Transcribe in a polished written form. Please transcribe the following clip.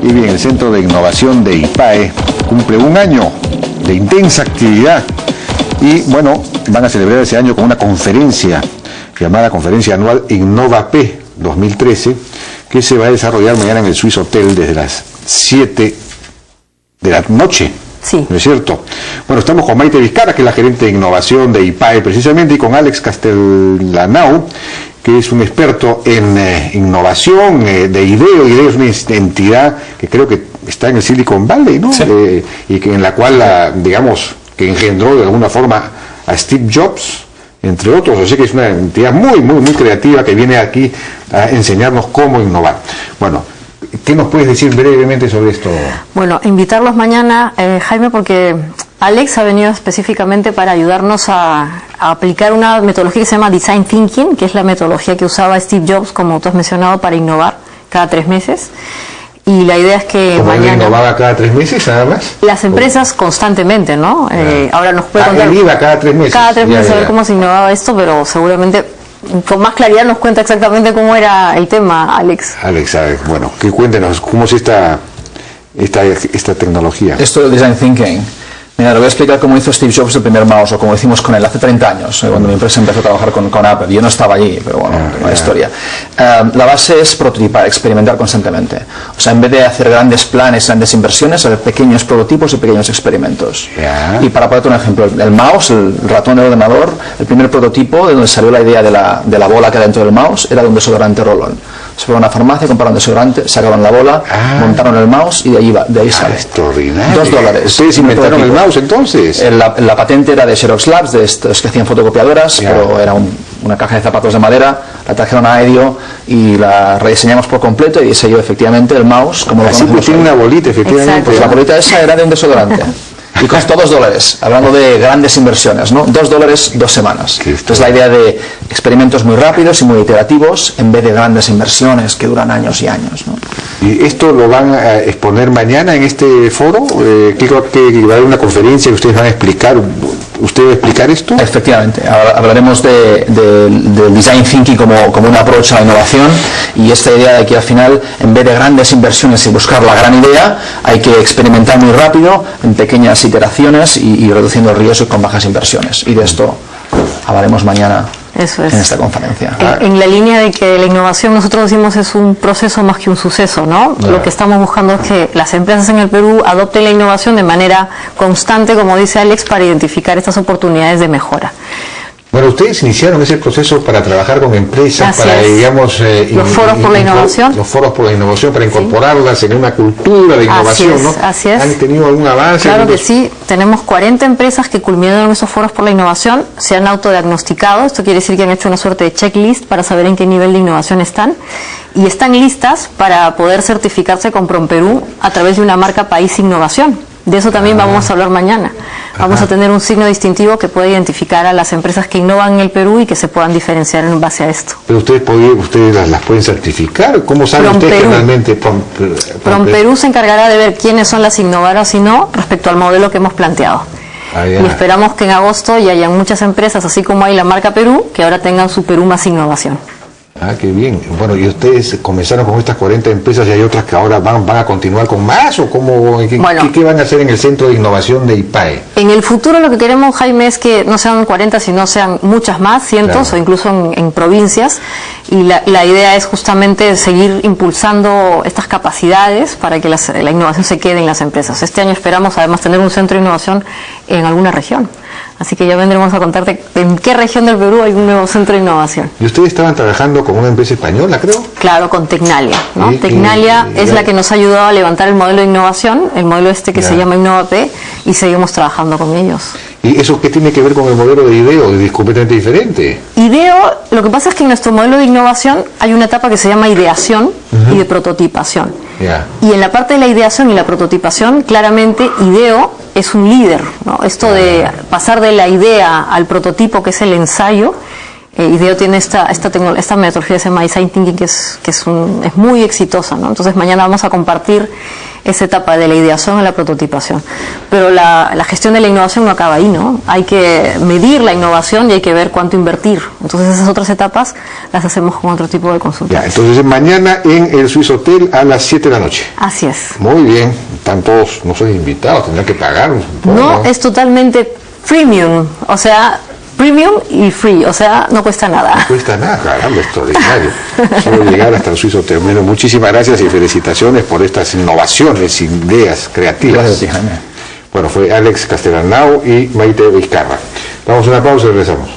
Y bien, el Centro de Innovación de IPAE cumple un año de intensa actividad y bueno, van a celebrar ese año con una conferencia llamada Conferencia Anual InnovaP 2013, que se va a desarrollar mañana en el Swiss Hotel desde las 7 de la noche. Sí. ¿No es cierto? Bueno, estamos con Maite Vizcarra, que es la gerente de innovación de IPAE precisamente, y con Alex Castellanau, que es un experto en innovación de IDEO. IDEO es una entidad que creo que está en el Silicon Valley, ¿no? Sí. Y que en la cual, digamos, que engendró de alguna forma a Steve Jobs, entre otros. Así que es una entidad muy creativa que viene aquí a enseñarnos cómo innovar. Bueno, ¿qué nos puedes decir brevemente sobre esto? Bueno, invitarlos mañana, Jaime, porque Alex ha venido específicamente para ayudarnos a aplicar una metodología que se llama Design Thinking, que es la metodología que usaba Steve Jobs, como tú has mencionado, para innovar cada 3 meses. Y la idea es que ¿Cómo mañana... él innovaba cada 3 meses nada más? Las empresas constantemente, ¿no? Ahora nos puede contar... Él iba cada 3 meses. Cada 3 meses a ver cómo se innovaba esto, pero seguramente con más claridad nos cuenta exactamente cómo era el tema, Alex. Alex, bueno, que cuéntenos, ¿cómo es esta tecnología? Esto del Design Thinking. Mira, le voy a explicar cómo hizo Steve Jobs el primer mouse, o como hicimos con él hace 30 años, cuando mi empresa empezó a trabajar con Apple. Yo no estaba allí, pero bueno, una historia. La base es prototipar, experimentar constantemente. O sea, en vez de hacer grandes planes, grandes inversiones, hacer pequeños prototipos y pequeños experimentos. Y para ponerte un ejemplo, el mouse, el ratón del ordenador, el primer prototipo de donde salió la idea de la bola que hay dentro del mouse era de un desodorante Roll-On. Se fueron a una farmacia, compraron desodorante, sacaron la bola, montaron el mouse y de ahí sale. Extraordinario. $2. ¿Ustedes inventaron el mouse entonces? La patente era de Xerox Labs, de estos que hacían fotocopiadoras, pero era una caja de zapatos de madera. La trajeron a Edio y la rediseñamos por completo y diseñó efectivamente el mouse como lo Así conocemos tiene hoy. una bolita, efectivamente. Pues la bolita esa era de un desodorante. Y costó $2, hablando de grandes inversiones, ¿no? $2, 2 semanas. Entonces la idea de experimentos muy rápidos y muy iterativos en vez de grandes inversiones que duran años y años, ¿no? ¿Y esto lo van a exponer mañana en este foro? ¿Que va a haber una conferencia que ustedes van a explicar? ¿Usted va a explicar esto? Efectivamente, hablaremos del Design Thinking como un approach a la innovación, y esta idea de que al final, en vez de grandes inversiones y buscar la gran idea, hay que experimentar muy rápido en pequeñas iteraciones y reduciendo el riesgo con bajas inversiones. Y de esto hablaremos mañana. Eso es. En esta conferencia. En la línea de que la innovación, nosotros decimos, es un proceso más que un suceso, ¿no? Lo que estamos buscando es que las empresas en el Perú adopten la innovación de manera constante, como dice Alex, para identificar estas oportunidades de mejora. Bueno, ustedes iniciaron ese proceso para trabajar con empresas, Así para, es. digamos... los foros por la innovación. Los foros por la innovación, para incorporarlas en una cultura de innovación, ¿no? Así es. ¿Han tenido algún avance? Claro que sí. Tenemos 40 empresas que culminaron esos foros por la innovación, se han autodiagnosticado. Esto quiere decir que han hecho una suerte de checklist para saber en qué nivel de innovación están. Y están listas para poder certificarse con PROMPERÚ a través de una marca País Innovación. De eso también vamos a hablar mañana. Vamos a tener un signo distintivo que pueda identificar a las empresas que innovan en el Perú y que se puedan diferenciar en base a esto. Pero ustedes las pueden certificar. ¿Cómo saben ustedes que realmente PROMPERÚ se encargará de ver quiénes son las innovadoras y no respecto al modelo que hemos planteado? Y esperamos que en agosto ya hayan muchas empresas, así como hay la marca Perú, que ahora tengan su Perú más innovación. Qué bien. Bueno, ¿y ustedes comenzaron con estas 40 empresas y hay otras que ahora van a continuar con más? ¿O qué van a hacer en el Centro de Innovación de IPAE? En el futuro lo que queremos, Jaime, es que no sean 40, sino sean muchas más, cientos, o incluso en provincias. Y la idea es justamente seguir impulsando estas capacidades para que la innovación se quede en las empresas. Este año esperamos además tener un centro de innovación en alguna región. Así que ya vendremos a contarte en qué región del Perú hay un nuevo centro de innovación. ¿Y ustedes estaban trabajando con una empresa española, creo? Claro, con Tecnalia, ¿no? Tecnalia es la que nos ha ayudado a levantar el modelo de innovación, el modelo que se llama InnovaP, y seguimos trabajando con ellos. ¿Y eso qué tiene que ver con el modelo de IDEO? ¿Es completamente diferente? IDEO, lo que pasa es que en nuestro modelo de innovación hay una etapa que se llama ideación y de prototipación. Y en la parte de la ideación y la prototipación, claramente IDEO es un líder, ¿no? Esto de pasar de la idea al prototipo, que es el ensayo. IDEO tiene esta metodología que se llama Design Thinking, que es muy exitosa, ¿no? Entonces mañana vamos a compartir esa etapa de la ideación a la prototipación. Pero la gestión de la innovación no acaba ahí, ¿no? Hay que medir la innovación y hay que ver cuánto invertir. Entonces esas otras etapas las hacemos con otro tipo de consultas. Ya, entonces mañana en el Swiss Hotel a las 7 de la noche. Así es. Muy bien, están todos, no son invitados, tendrán que pagar. No, es totalmente premium, o sea, premium y free, o sea, no cuesta nada. No cuesta nada, caramba, extraordinario. Solo llegar hasta el Swiss Hotel. Bueno, muchísimas gracias y felicitaciones por estas innovaciones, ideas creativas. Gracias a ti, Jaime. Bueno, fue Alex Castellanao y Maite Vizcarra. Damos una pausa y regresamos.